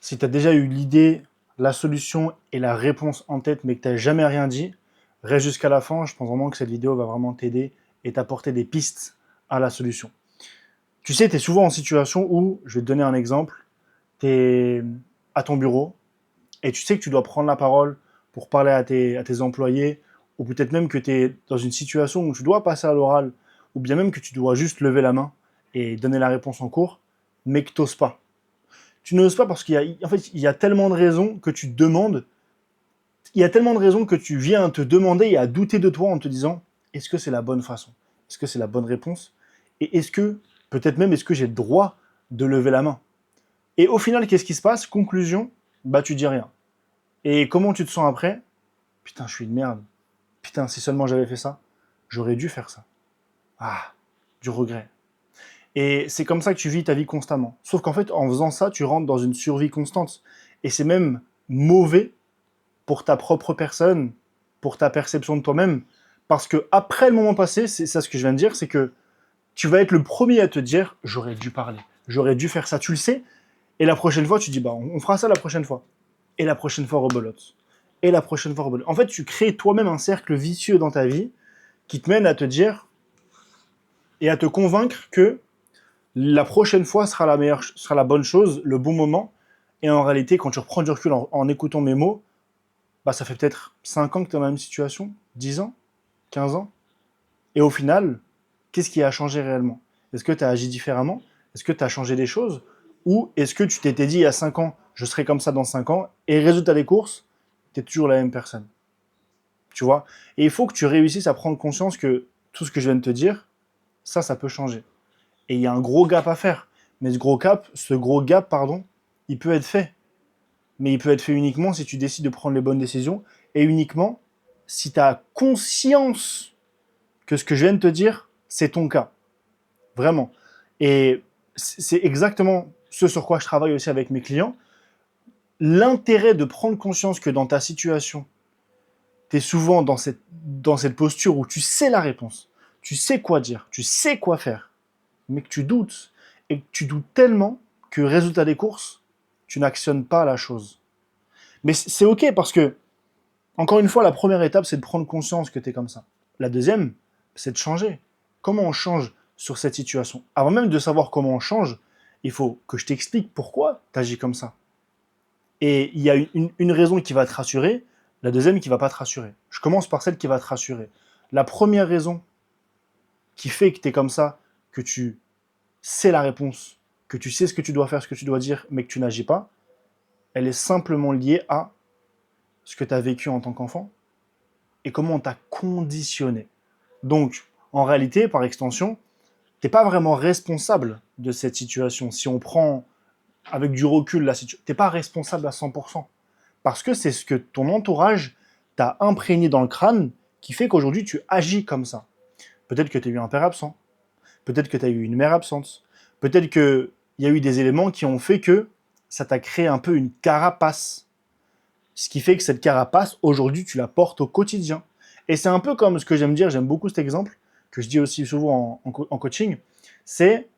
Si tu as déjà eu l'idée, la solution et la réponse en tête, mais que tu n'as jamais rien dit, reste jusqu'à la fin. Je pense vraiment que cette vidéo va vraiment t'aider et t'apporter des pistes à la solution. Tu sais, tu es souvent en situation où, je vais te donner un exemple, tu es à ton bureau et tu sais que tu dois prendre la parole pour parler à tes employés, ou peut-être même que tu es dans une situation où tu dois passer à l'oral, ou bien même que tu dois juste lever la main et donner la réponse en cours, mais que tu n'oses pas. Tu n'oses pas parce qu'il y a tellement de raisons que tu te demandes, il y a tellement de raisons que tu viens te demander et à douter de toi en te disant, est-ce que c'est la bonne façon? Est-ce que c'est la bonne réponse? Et est-ce que, peut-être même, est-ce que j'ai le droit de lever la main? Et au final, qu'est-ce qui se passe? Conclusion, bah tu dis rien. Et comment tu te sens après? Putain, je suis une merde. Putain, si seulement j'avais fait ça, j'aurais dû faire ça. Ah, du regret. Et c'est comme ça que tu vis ta vie constamment. Sauf qu'en fait, en faisant ça, tu rentres dans une survie constante. Et c'est même mauvais pour ta propre personne, pour ta perception de toi-même. Parce que après le moment passé, c'est ça ce que je viens de dire, c'est que tu vas être le premier à te dire j'aurais dû parler, j'aurais dû faire ça, tu le sais. Et la prochaine fois, tu dis bah on fera ça la prochaine fois. Et la prochaine fois, rebelote. Et la prochaine fois, rebelote. En fait, tu crées toi-même un cercle vicieux dans ta vie qui te mène à te dire et à te convaincre que la prochaine fois sera la meilleure, sera la bonne chose, le bon moment. Et en réalité, quand tu reprends du recul en écoutant mes mots, bah, ça fait peut-être 5 ans que tu es dans la même situation, 10 ans, 15 ans. Et au final, qu'est-ce qui a changé réellement? Est-ce que tu as agi différemment? Est-ce que tu as changé des choses? Ou est-ce que tu t'étais dit il y a 5 ans, je serai comme ça dans 5 ans, et résultat des courses, tu es toujours la même personne? Tu vois? Et il faut que tu réussisses à prendre conscience que tout ce que je viens de te dire, ça peut changer. Et il y a un gros gap à faire. Mais ce gros gap, pardon, il peut être fait. Mais il peut être fait uniquement si tu décides de prendre les bonnes décisions et uniquement si tu as conscience que ce que je viens de te dire, c'est ton cas. Vraiment. Et c'est exactement ce sur quoi je travaille aussi avec mes clients. L'intérêt de prendre conscience que dans ta situation, tu es souvent dans cette posture où tu sais la réponse, tu sais quoi dire, tu sais quoi faire, mais que tu doutes, et que tu doutes tellement que résultat des courses, tu n'actionnes pas la chose. Mais c'est ok parce que, encore une fois, la première étape, c'est de prendre conscience que tu es comme ça. La deuxième, c'est de changer. Comment on change sur cette situation? Avant même de savoir comment on change, il faut que je t'explique pourquoi tu agis comme ça. Et il y a une raison qui va te rassurer, la deuxième qui va pas te rassurer. Je commence par celle qui va te rassurer. La première raison qui fait que tu es comme ça, que tu sais la réponse, que tu sais ce que tu dois faire, ce que tu dois dire, mais que tu n'agis pas, elle est simplement liée à ce que tu as vécu en tant qu'enfant et comment on t'a conditionné. Donc, en réalité, par extension, tu n'es pas vraiment responsable de cette situation. Si on prend avec du recul la situation, tu n'es pas responsable à 100%. Parce que c'est ce que ton entourage t'a imprégné dans le crâne qui fait qu'aujourd'hui tu agis comme ça. Peut-être que tu as eu un père absent, peut-être que tu as eu une mère absente, peut-être qu'il y a eu des éléments qui ont fait que ça t'a créé un peu une carapace. Ce qui fait que cette carapace, aujourd'hui, tu la portes au quotidien. Et c'est un peu comme ce que j'aime dire, j'aime beaucoup cet exemple, que je dis aussi souvent en coaching, c'est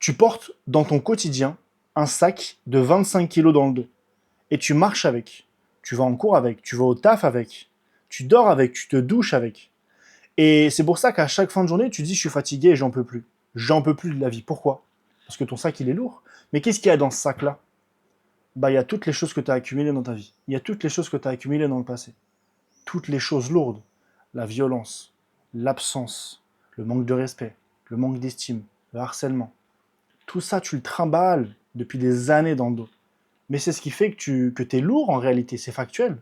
tu portes dans ton quotidien un sac de 25 kilos dans le dos. Et tu marches avec. Tu vas en cours avec, tu vas au taf avec, tu dors avec, tu te douches avec. Et c'est pour ça qu'à chaque fin de journée, tu dis je suis fatigué et j'en peux plus. J'en peux plus de la vie. Pourquoi? Parce que ton sac, il est lourd. Mais qu'est-ce qu'il y a dans ce sac-là? Bah, il y a toutes les choses que tu as accumulées dans ta vie. Il y a toutes les choses que tu as accumulées dans le passé. Toutes les choses lourdes. La violence, l'absence, le manque de respect, le manque d'estime, le harcèlement. Tout ça, tu le trimbales depuis des années dans le dos. Mais c'est ce qui fait que tu es lourd en réalité, c'est factuel.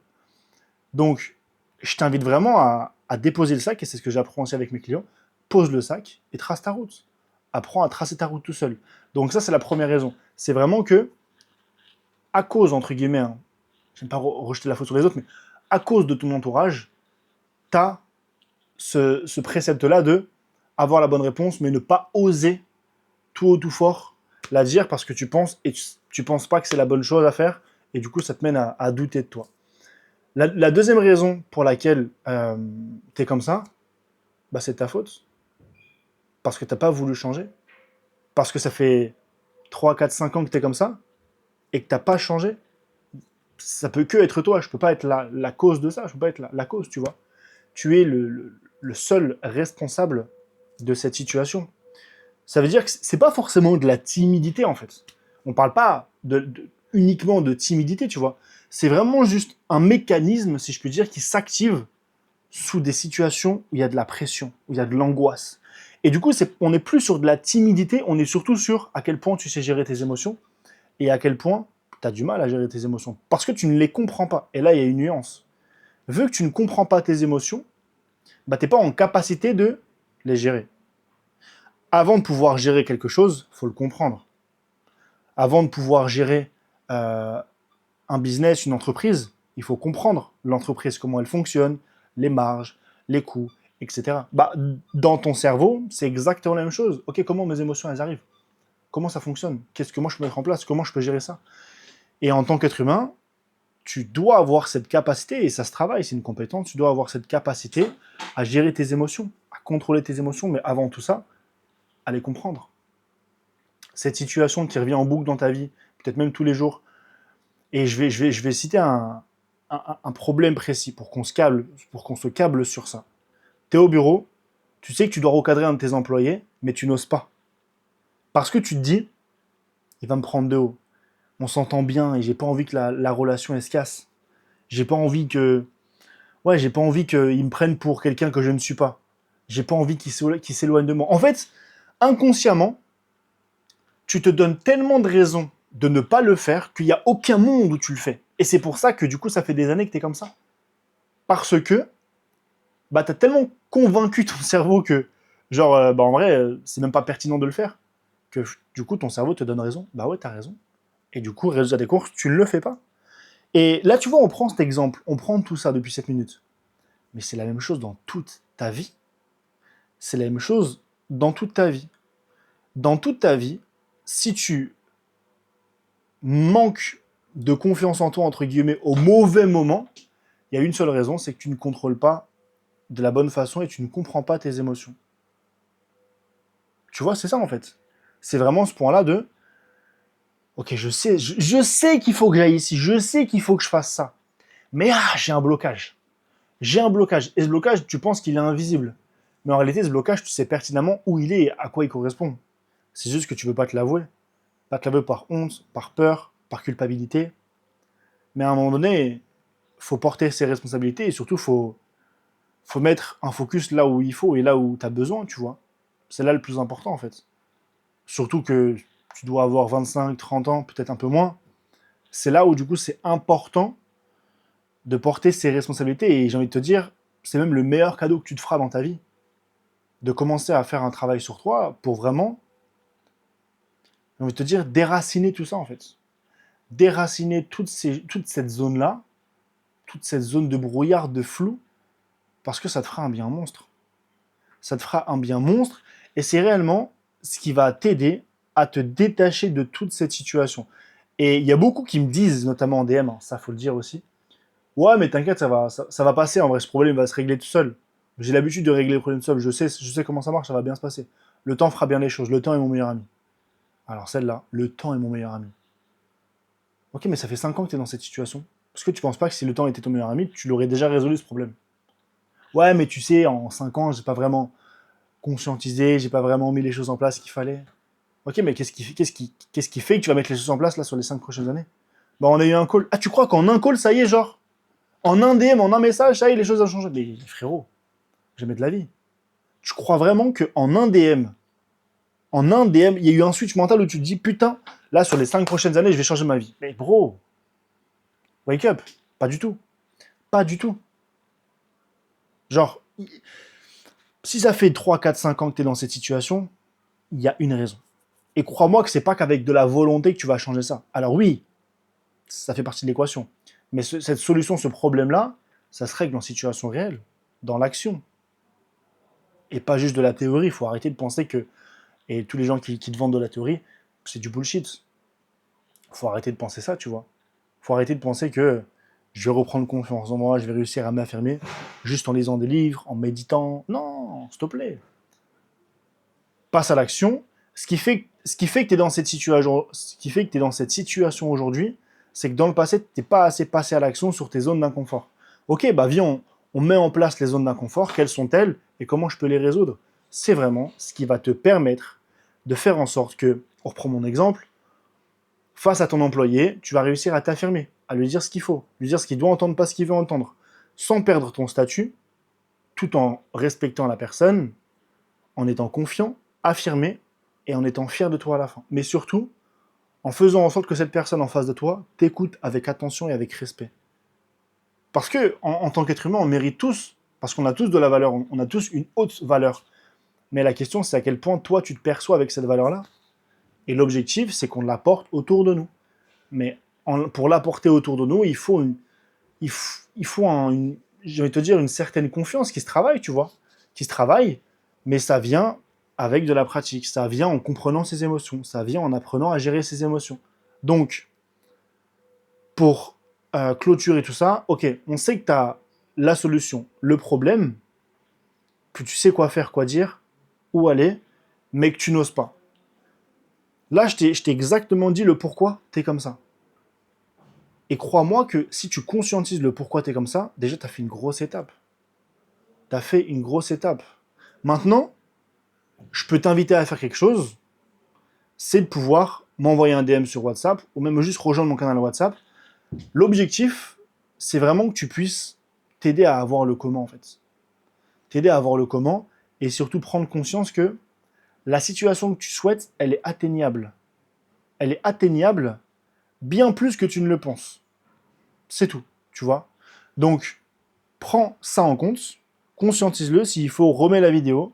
Donc, je t'invite vraiment à déposer le sac, et c'est ce que j'apprends aussi avec mes clients. Pose le sac et trace ta route. Apprends à tracer ta route tout seul. Donc ça, c'est la première raison. C'est vraiment que, à cause, entre guillemets, hein, j'aime pas rejeter la faute sur les autres, mais à cause de ton entourage, tu as ce précepte-là de avoir la bonne réponse, mais ne pas oser tout haut, tout fort la dire parce que tu penses, et tu penses pas que c'est la bonne chose à faire, et du coup, ça te mène à douter de toi. La deuxième raison pour laquelle tu es comme ça, bah, c'est ta faute. Parce que tu n'as pas voulu changer. Parce que ça fait 3, 4, 5 ans que tu es comme ça. et que tu n'as pas changé, ça peut que être toi. Je peux pas être la cause de ça. Je peux pas être la cause, tu vois. Tu es le seul responsable de cette situation. Ça veut dire que c'est pas forcément de la timidité, en fait. On parle pas uniquement de timidité, tu vois. C'est vraiment juste un mécanisme, si je puis dire, qui s'active sous des situations où il y a de la pression, où il y a de l'angoisse. Et du coup, on n'est plus sur de la timidité, on est surtout sur à quel point tu sais gérer tes émotions et à quel point tu as du mal à gérer tes émotions. Parce que tu ne les comprends pas. Et là, il y a une nuance. Vu que tu ne comprends pas tes émotions, bah, tu n'es pas en capacité de les gérer. Avant de pouvoir gérer quelque chose, il faut le comprendre. Avant de pouvoir gérer euh, un business, une entreprise, il faut comprendre l'entreprise, comment elle fonctionne, les marges, les coûts, etc. Bah, dans ton cerveau, c'est exactement la même chose. Ok, comment mes émotions elles arrivent? Comment ça fonctionne? Qu'est-ce que moi je peux mettre en place? Comment je peux gérer ça? Et en tant qu'être humain, tu dois avoir cette capacité, et ça se travaille, c'est une compétence, tu dois avoir cette capacité à gérer tes émotions, à contrôler tes émotions, mais avant tout ça, à les comprendre. Cette situation qui revient en boucle dans ta vie, peut-être même tous les jours, et je vais citer un problème précis pour qu'on se câble sur ça. Tu es au bureau, tu sais que tu dois recadrer un de tes employés, mais tu n'oses pas. Parce que tu te dis, il va me prendre de haut. On s'entend bien et j'ai pas envie que la relation elle se casse. J'ai pas envie que. Ouais, j'ai pas envie qu'il me prenne pour quelqu'un que je ne suis pas. J'ai pas envie qu'il s'éloigne de moi. En fait, inconsciemment, tu te donnes tellement de raisons de ne pas le faire qu'il n'y a aucun monde où tu le fais. Et c'est pour ça que du coup, ça fait des années que tu es comme ça. Parce que bah, tu as tellement convaincu ton cerveau que, genre, bah, en vrai, c'est même pas pertinent de le faire, que du coup, ton cerveau te donne raison. Bah ouais, t'as raison. Et du coup, résultat des courses, tu ne le fais pas. Et là, tu vois, on prend cet exemple, on prend tout ça depuis 7 minutes. Mais c'est la même chose dans toute ta vie. C'est la même chose dans toute ta vie. Dans toute ta vie, si tu manques de confiance en toi, entre guillemets, au mauvais moment, il y a une seule raison, c'est que tu ne contrôles pas de la bonne façon et tu ne comprends pas tes émotions. Tu vois, c'est ça en fait. C'est vraiment ce point-là de ok, je sais qu'il faut que j'aille ici, je sais qu'il faut que je fasse ça. Mais j'ai un blocage. J'ai un blocage. Et ce blocage, tu penses qu'il est invisible. Mais en réalité, ce blocage, tu sais pertinemment où il est et à quoi il correspond. C'est juste que tu veux pas te l'avouer. Pas te l'avouer par honte, par peur, par culpabilité. Mais à un moment donné, faut porter ses responsabilités et surtout, faut mettre un focus là où il faut et là où tu as besoin, tu vois. C'est là le plus important, en fait. Surtout que tu dois avoir 25, 30 ans, peut-être un peu moins. C'est là où, du coup, c'est important de porter ses responsabilités. Et j'ai envie de te dire, c'est même le meilleur cadeau que tu te feras dans ta vie. De commencer à faire un travail sur toi pour vraiment, j'ai envie de te dire, déraciner tout ça, en fait. Déraciner toute cette zone-là, toute cette zone de brouillard, de flou, parce que ça te fera un bien monstre. Ça te fera un bien monstre, et c'est réellement ce qui va t'aider à te détacher de toute cette situation. Et il y a beaucoup qui me disent, notamment en DM, hein, ça faut le dire aussi, ouais mais t'inquiète, ça va passer, en vrai ce problème va se régler tout seul. J'ai l'habitude de régler les problèmes tout seul, je sais comment ça marche, ça va bien se passer. Le temps fera bien les choses, le temps est mon meilleur ami. Alors celle-là, le temps est mon meilleur ami. Ok, mais ça fait 5 ans que tu es dans cette situation. Est-ce que tu penses pas que si le temps était ton meilleur ami, tu l'aurais déjà résolu ce problème? Ouais, mais tu sais, en 5 ans, j'ai pas vraiment conscientisé, j'ai pas vraiment mis les choses en place qu'il fallait. Ok, mais qu'est-ce qui fait que tu vas mettre les choses en place là sur les 5 prochaines années? Bah, on a eu un call. Ah, tu crois qu'en un call, ça y est, genre, en un DM, en un message, ça y est, les choses ont changé? Mais frérot, jamais de la vie. Tu crois vraiment qu'en un DM, il y a eu un switch mental où tu te dis, putain, là, sur les 5 prochaines années, je vais changer ma vie. Mais bro, wake up. Pas du tout. Pas du tout. Genre, si ça fait 3, 4, 5 ans que tu es dans cette situation, il y a une raison. Et crois-moi que c'est pas qu'avec de la volonté que tu vas changer ça. Alors oui, ça fait partie de l'équation. Mais cette solution, ce problème-là, ça se règle en situation réelle, dans l'action. Et pas juste de la théorie. Il faut arrêter de penser que. Et tous les gens qui te vendent de la théorie, c'est du bullshit. Il faut arrêter de penser ça, tu vois. Il faut arrêter de penser que je vais reprendre confiance en moi, je vais réussir à m'affirmer juste en lisant des livres, en méditant. Non, s'il te plaît. Passe à l'action, Ce qui fait que tu es dans cette situation, ce qui fait que tu es dans cette situation aujourd'hui, c'est que dans le passé, tu n'es pas assez passé à l'action sur tes zones d'inconfort. Ok, bah viens, on met en place les zones d'inconfort, quelles sont-elles et comment je peux les résoudre. C'est vraiment ce qui va te permettre de faire en sorte que, on reprend mon exemple, face à ton employé, tu vas réussir à t'affirmer, à lui dire ce qu'il faut, lui dire ce qu'il doit entendre, pas ce qu'il veut entendre, sans perdre ton statut, tout en respectant la personne, en étant confiant, affirmé et en étant fier de toi à la fin. Mais surtout, en faisant en sorte que cette personne en face de toi t'écoute avec attention et avec respect. Parce que, en tant qu'être humain, on mérite tous, parce qu'on a tous de la valeur, on a tous une haute valeur. Mais la question, c'est à quel point toi, tu te perçois avec cette valeur-là. Et l'objectif, c'est qu'on l'apporte autour de nous. Mais pour l'apporter autour de nous, il faut je vais te dire, une certaine confiance qui se travaille, tu vois. Qui se travaille, mais ça vient avec de la pratique. Ça vient en comprenant ses émotions. Ça vient en apprenant à gérer ses émotions. Donc, pour clôturer tout ça, ok, on sait que tu as la solution, le problème, que tu sais quoi faire, quoi dire, où aller, mais que tu n'oses pas. Là, je t'ai exactement dit le pourquoi tu es comme ça. Et crois-moi que si tu conscientises le pourquoi tu es comme ça, déjà, tu as fait une grosse étape. Tu as fait une grosse étape. Maintenant, je peux t'inviter à faire quelque chose, c'est de pouvoir m'envoyer un DM sur WhatsApp ou même juste rejoindre mon canal WhatsApp. L'objectif, c'est vraiment que tu puisses t'aider à avoir le comment, en fait. T'aider à avoir le comment et surtout prendre conscience que la situation que tu souhaites, elle est atteignable. Elle est atteignable bien plus que tu ne le penses. C'est tout, tu vois. Donc, prends ça en compte, conscientise-le. S'il faut, remets la vidéo.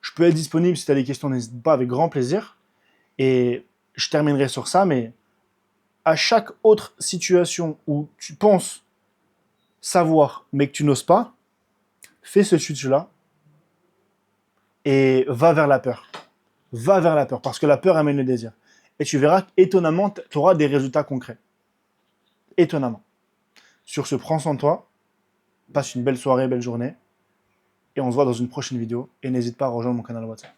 Je peux être disponible si tu as des questions, n'hésite pas, avec grand plaisir. Et je terminerai sur ça, mais à chaque autre situation où tu penses savoir, mais que tu n'oses pas, fais ce switch-là et va vers la peur. Va vers la peur, parce que la peur amène le désir. Et tu verras qu'étonnamment, tu auras des résultats concrets. Étonnamment. Sur ce, prends soin de toi, passe une belle soirée, belle journée, et on se voit dans une prochaine vidéo. Et n'hésite pas à rejoindre mon canal WhatsApp.